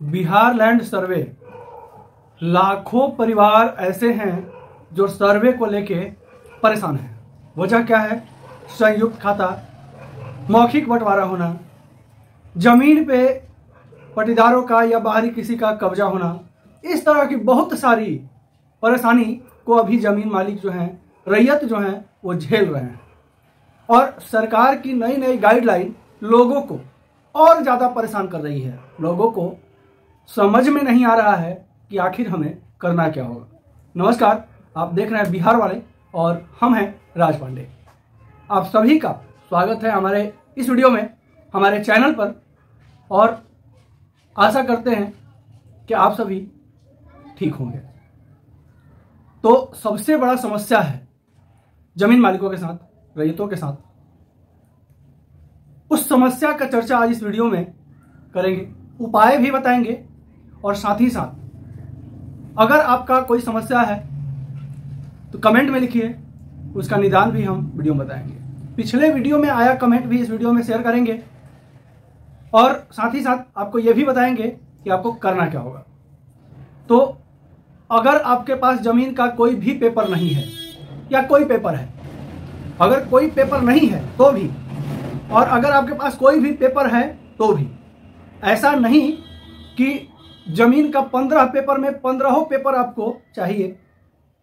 Bihar land survey, लाखों परिवार ऐसे हैं जो सर्वे को लेके परेशान हैं। वजह क्या है? संयुक्त खाता, मौखिक बंटवारा होना, जमीन पे पट्टीदारों का या बाहरी किसी का कब्जा होना, इस तरह की बहुत सारी परेशानी को अभी जमीन मालिक जो हैं, रैयत जो हैं, वो झेल रहे हैं। और सरकार की नई नई गाइडलाइन लोगों को और ज़्यादा परेशान कर रही है। लोगों को समझ में नहीं आ रहा है कि आखिर हमें करना क्या होगा। नमस्कार, आप देख रहे हैं बिहार वाले और हम हैं राज पांडे। आप सभी का स्वागत है हमारे इस वीडियो में, हमारे चैनल पर। और आशा करते हैं कि आप सभी ठीक होंगे। तो सबसे बड़ा समस्या है जमीन मालिकों के साथ, रैयतों के साथ। उस समस्या का चर्चा आज इस वीडियो में करेंगे, उपाय भी बताएंगे और साथ ही साथ अगर आपका कोई समस्या है तो कमेंट में लिखिए, उसका निदान भी हम वीडियो में बताएंगे। पिछले वीडियो में आया कमेंट भी इस वीडियो में शेयर करेंगे और साथ ही साथ आपको यह भी बताएंगे कि आपको करना क्या होगा। तो अगर आपके पास जमीन का कोई भी पेपर नहीं है या कोई पेपर है, अगर कोई पेपर नहीं है तो भी, और अगर आपके पास कोई भी पेपर है तो भी, ऐसा नहीं कि जमीन का 15 पेपर में 15 पेपर आपको चाहिए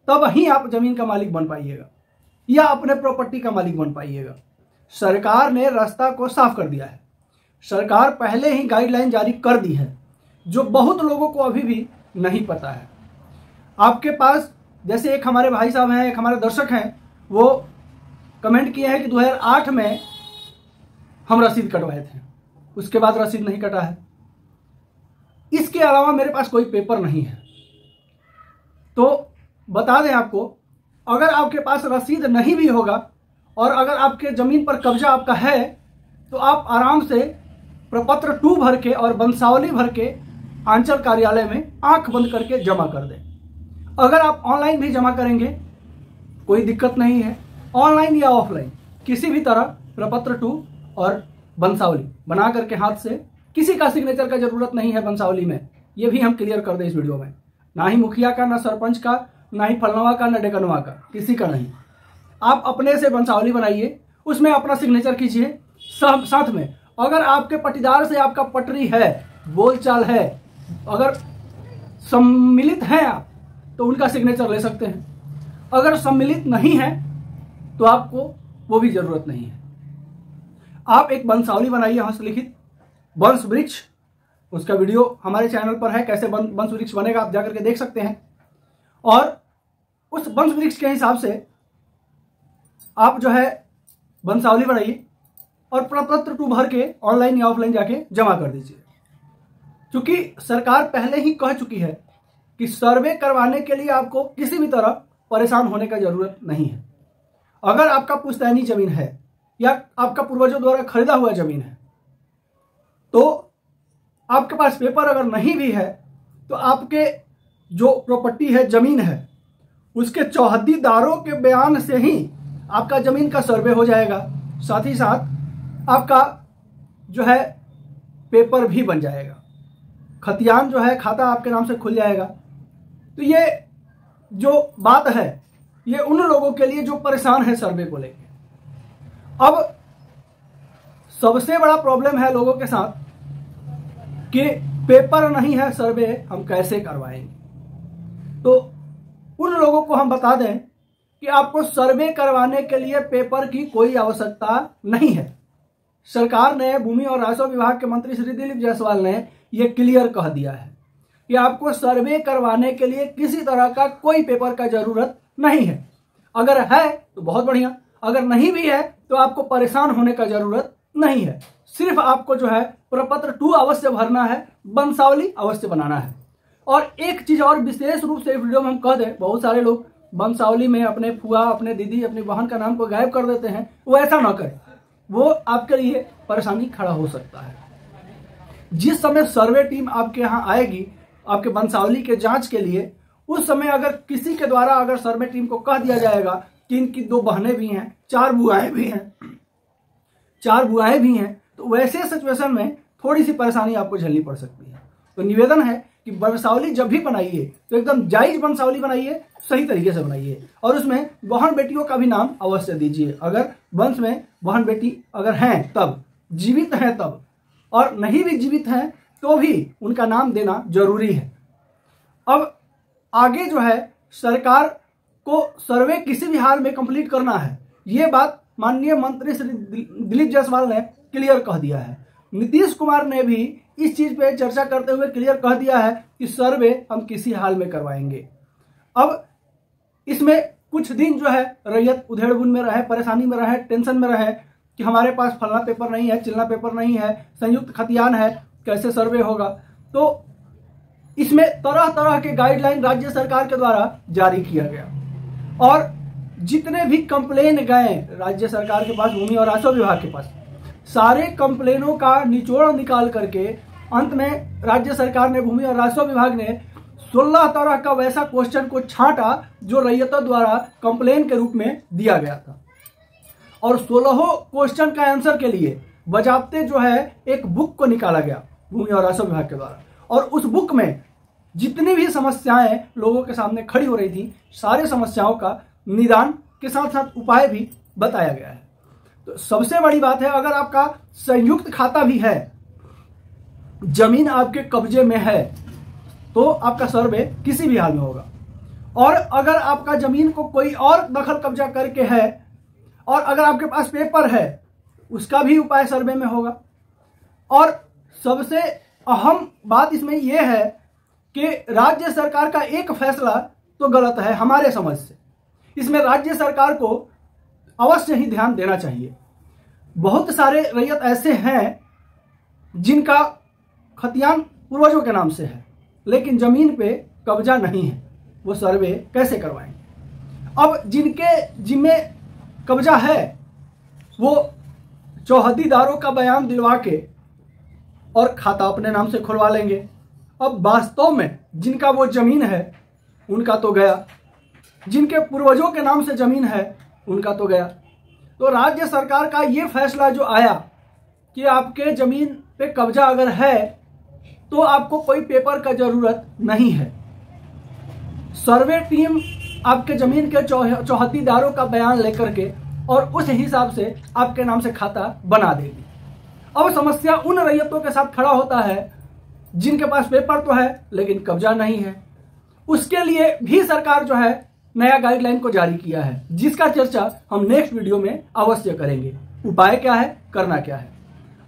तब ही आप जमीन का मालिक बन पाइएगा या अपने प्रॉपर्टी का मालिक बन पाइएगा। सरकार ने रास्ता को साफ कर दिया है। सरकार पहले ही गाइडलाइन जारी कर दी है जो बहुत लोगों को अभी भी नहीं पता है। आपके पास जैसे एक हमारे भाई साहब हैं, एक हमारे दर्शक हैं, वो कमेंट किए हैं कि 2008 में हम रसीद कटवाए थे, उसके बाद रसीद नहीं कटा है। इसके अलावा मेरे पास कोई पेपर नहीं है। तो बता दें आपको, अगर आपके पास रसीद नहीं भी होगा और अगर आपके जमीन पर कब्जा आपका है तो आप आराम से प्रपत्र 2 भर के और वंशावली भर के अंचल कार्यालय में आंख बंद करके जमा कर दें। अगर आप ऑनलाइन भी जमा करेंगे कोई दिक्कत नहीं है। ऑनलाइन या ऑफलाइन किसी भी तरह प्रपत्र 2 और वंशावली बना करके हाथ से, किसी का सिग्नेचर का जरूरत नहीं है वंशावली में। ये भी हम क्लियर कर दें इस वीडियो में। ना ही मुखिया का, ना सरपंच का, ना ही फलनवा का, ना डेकनवा का, किसी का नहीं। आप अपने से वंशावली बनाइए, उसमें अपना सिग्नेचर कीजिए। साथ में अगर आपके पट्टीदार से आपका पटरी है, बोलचाल है, अगर सम्मिलित हैं आप तो उनका सिग्नेचर ले सकते हैं। अगर सम्मिलित नहीं है तो आपको वो भी जरूरत नहीं है। आप एक वंशावली बनाइए हस्तलिखित, वंश वृक्ष, उसका वीडियो हमारे चैनल पर है, कैसे वंश वृक्ष बनेगा आप जाकर के देख सकते हैं। और उस वंश वृक्ष के हिसाब से आप जो है वंशावली बनाइए और प्रपत्र 2 भर के ऑनलाइन या ऑफलाइन जाके जमा कर दीजिए। क्योंकि सरकार पहले ही कह चुकी है कि सर्वे करवाने के लिए आपको किसी भी तरह परेशान होने का जरूरत नहीं है। अगर आपका पुश्तैनी जमीन है या आपका पूर्वजों द्वारा खरीदा हुआ जमीन है तो आपके पास पेपर अगर नहीं भी है तो आपके जो प्रॉपर्टी है, जमीन है, उसके चौहद्दीदारों के बयान से ही आपका जमीन का सर्वे हो जाएगा। साथ ही साथ आपका जो है पेपर भी बन जाएगा, खतियान जो है, खाता आपके नाम से खुल जाएगा। तो ये जो बात है ये उन लोगों के लिए जो परेशान है सर्वे को लेकर। अब सबसे बड़ा प्रॉब्लम है लोगों के साथ कि पेपर नहीं है, सर्वे हम कैसे करवाएंगे। तो उन लोगों को हम बता दें कि आपको सर्वे करवाने के लिए पेपर की कोई आवश्यकता नहीं है। सरकार ने, भूमि और राजस्व विभाग के मंत्री श्री दिलीप जायसवाल ने यह क्लियर कह दिया है कि आपको सर्वे करवाने के लिए किसी तरह का कोई पेपर का जरूरत नहीं है। अगर है तो बहुत बढ़िया, अगर नहीं भी है तो आपको परेशान होने का जरूरत नहीं है। सिर्फ आपको जो है प्रपत्र 2 अवश्य भरना है, वंशावली अवश्य बनाना है। और एक चीज और विशेष रूप से वीडियो में हम कह दें, बहुत सारे लोग वंशावली में अपने फुआ, अपने दीदी, अपनी बहन का नाम को गायब कर देते हैं। वो ऐसा ना करें, वो आपके लिए परेशानी खड़ा हो सकता है। जिस समय सर्वे टीम आपके यहाँ आएगी आपके वंशावली के जांच के लिए, उस समय अगर किसी के द्वारा अगर सर्वे टीम को कह दिया जाएगा कि इनकी 2 बहनें भी हैं, 4 बुआएं भी हैं, तो वैसे सिचुएशन में थोड़ी सी परेशानी आपको झेलनी पड़ सकती है। तो निवेदन है कि वंशावली जब भी बनाइए तो एकदम जायज वंशावली बनाइए, सही तरीके से बनाइए, और उसमें बहन बेटियों का भी नाम अवश्य दीजिए। अगर वंश में बहन बेटी अगर हैं तब, जीवित हैं तब, और नहीं भी जीवित हैं तो भी उनका नाम देना जरूरी है। अब आगे जो है सरकार को सर्वे किसी भी हाल में कंप्लीट करना है, ये बात माननीय मंत्री श्री दिलीप जायसवाल ने क्लियर कह दिया है। नीतीश कुमार ने भी इस चीज पे चर्चा करते हुए क्लियर कह दिया है कि सर्वे हम किसी हाल में करवाएंगे। अब इसमें कुछ दिन जो है रैयत उधेड़-बुन में रहे, परेशानी में रहे, टेंशन में रहे कि हमारे पास फलना पेपर नहीं है, चिलना पेपर नहीं है, संयुक्त खतियान है, कैसे सर्वे होगा। तो इसमें तरह तरह के गाइडलाइन राज्य सरकार के द्वारा जारी किया गया, और जितने भी कंप्लेन गए राज्य सरकार के पास, भूमि और राजस्व विभाग के पास, सारे कंप्लेनों का निचोड़ निकाल करके अंत में राज्य सरकार ने, भूमि और राजस्व विभाग ने 16 तरह का वैसा क्वेश्चन को छांटा जो रैयतों द्वारा कंप्लेन के रूप में दिया गया था, और 16 क्वेश्चन का आंसर के लिए बजाबते जो है एक बुक को निकाला गया भूमि और राजस्व विभाग के द्वारा, और उस बुक में जितनी भी समस्याएं लोगों के सामने खड़ी हो रही थी, सारी समस्याओं का निदान के साथ साथ उपाय भी बताया गया है। तो सबसे बड़ी बात है, अगर आपका संयुक्त खाता भी है, जमीन आपके कब्जे में है, तो आपका सर्वे किसी भी हाल में होगा। और अगर आपका जमीन को कोई और दखल कब्जा करके है, और अगर आपके पास पेपर है, उसका भी उपाय सर्वे में होगा। और सबसे अहम बात इसमें यह है कि राज्य सरकार का एक फैसला तो गलत है हमारे समझ से, इसमें राज्य सरकार को अवश्य ही ध्यान देना चाहिए। बहुत सारे रैयत ऐसे हैं जिनका खतियान पूर्वजों के नाम से है, लेकिन जमीन पे कब्जा नहीं है, वो सर्वे कैसे करवाएंगे। अब जिनके जिम्मे कब्जा है वो चौहदीदारों का बयान दिलवा के और खाता अपने नाम से खुलवा लेंगे। अब वास्तव में जिनका वो जमीन है उनका तो गया, जिनके पूर्वजों के नाम से जमीन है उनका तो गया। तो राज्य सरकार का ये फैसला जो आया कि आपके जमीन पे कब्जा अगर है तो आपको कोई पेपर का जरूरत नहीं है, सर्वे टीम आपके जमीन के चौहदीदारों का बयान लेकर के और उस हिसाब से आपके नाम से खाता बना देगी। अब समस्या उन रैयतों के साथ खड़ा होता है जिनके पास पेपर तो है लेकिन कब्जा नहीं है। उसके लिए भी सरकार जो है नया गाइडलाइन को जारी किया है, जिसका चर्चा हम नेक्स्ट वीडियो में अवश्य करेंगे। उपाय क्या है, करना क्या है।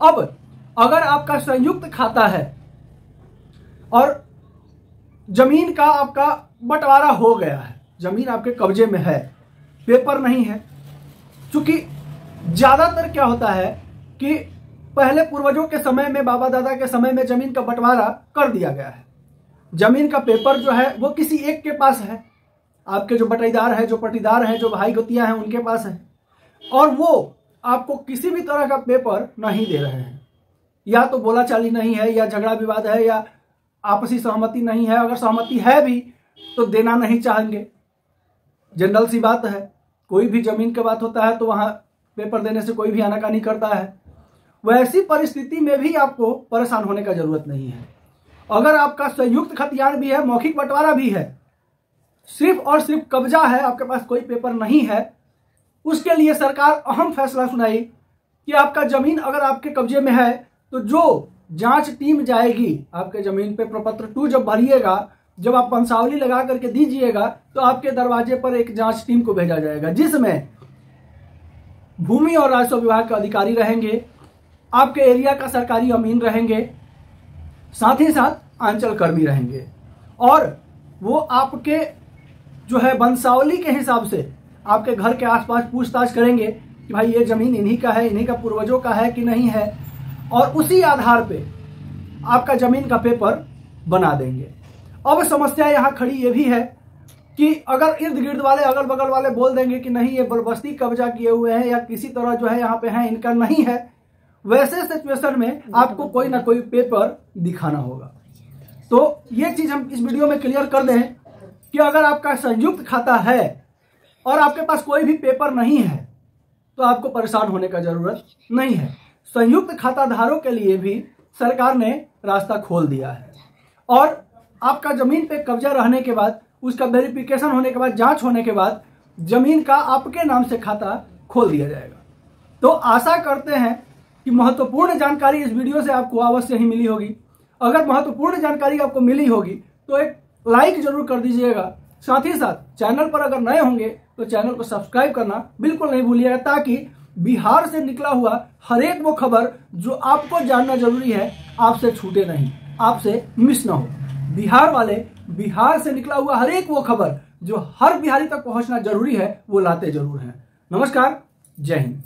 अब अगर आपका संयुक्त खाता है और जमीन का आपका बंटवारा हो गया है, जमीन आपके कब्जे में है, पेपर नहीं है, क्योंकि ज्यादातर क्या होता है कि पहले पूर्वजों के समय में, बाबा दादा के समय में जमीन का बंटवारा कर दिया गया है, जमीन का पेपर जो है वो किसी एक के पास है, आपके जो बटाईदार है, जो पटीदार है, जो भाई गोतियां हैं उनके पास है, और वो आपको किसी भी तरह का पेपर नहीं दे रहे हैं। या तो बोला चाली नहीं है, या झगड़ा विवाद है, या आपसी सहमति नहीं है। अगर सहमति है भी तो देना नहीं चाहेंगे, जनरल सी बात है। कोई भी जमीन की बात होता है तो वहां पेपर देने से कोई भी आनाकानी करता है। वैसी परिस्थिति में भी आपको परेशान होने का जरूरत नहीं है। अगर आपका संयुक्त खतियान भी है, मौखिक बंटवारा भी है, सिर्फ और सिर्फ कब्जा है, आपके पास कोई पेपर नहीं है, उसके लिए सरकार अहम फैसला सुनाई कि आपका जमीन अगर आपके कब्जे में है तो जो जांच टीम जाएगी आपके जमीन पे, प्रपत्र 2 जब भरिएगा, जब आप वंशावली लगा करके दीजिएगा तो आपके दरवाजे पर एक जांच टीम को भेजा जाएगा, जिसमें भूमि और राजस्व विभाग के अधिकारी रहेंगे, आपके एरिया का सरकारी अमीन रहेंगे, साथ ही साथ आंचल कर्मी रहेंगे, और वो आपके जो है वंशावली के हिसाब से आपके घर के आसपास पूछताछ करेंगे कि भाई ये जमीन इन्हीं का है, इन्हीं का पूर्वजों का है कि नहीं है, और उसी आधार पे आपका जमीन का पेपर बना देंगे। अब समस्या यहाँ खड़ी ये भी है कि अगर इर्द गिर्द वाले, अगल बगल वाले बोल देंगे कि नहीं ये बलबस्ती कब्जा किए हुए हैं या किसी तरह जो है यहाँ पे है, इनका नहीं है, वैसे सिचुएशन में आपको कोई ना कोई पेपर दिखाना होगा। तो ये चीज हम इस वीडियो में क्लियर कर दें कि अगर आपका संयुक्त खाता है और आपके पास कोई भी पेपर नहीं है तो आपको परेशान होने का जरूरत नहीं है। संयुक्त खाता धारकों के लिए भी सरकार ने रास्ता खोल दिया है। और आपका जमीन पे कब्जा रहने के बाद, उसका वेरिफिकेशन होने के बाद, जांच होने के बाद जमीन का आपके नाम से खाता खोल दिया जाएगा। तो आशा करते हैं कि महत्वपूर्ण जानकारी इस वीडियो से आपको अवश्य ही मिली होगी। अगर महत्वपूर्ण जानकारी आपको मिली होगी तो एक लाइक जरूर कर दीजिएगा। साथ ही साथ चैनल पर अगर नए होंगे तो चैनल को सब्सक्राइब करना बिल्कुल नहीं भूलिएगा, ताकि बिहार से निकला हुआ हर एक वो खबर जो आपको जानना जरूरी है आपसे छूटे नहीं, आपसे मिस ना हो। बिहार वाले बिहार से निकला हुआ हर एक वो खबर जो हर बिहारी तक पहुंचना जरूरी है वो लाते जरूर हैं। नमस्कार, जय हिंद।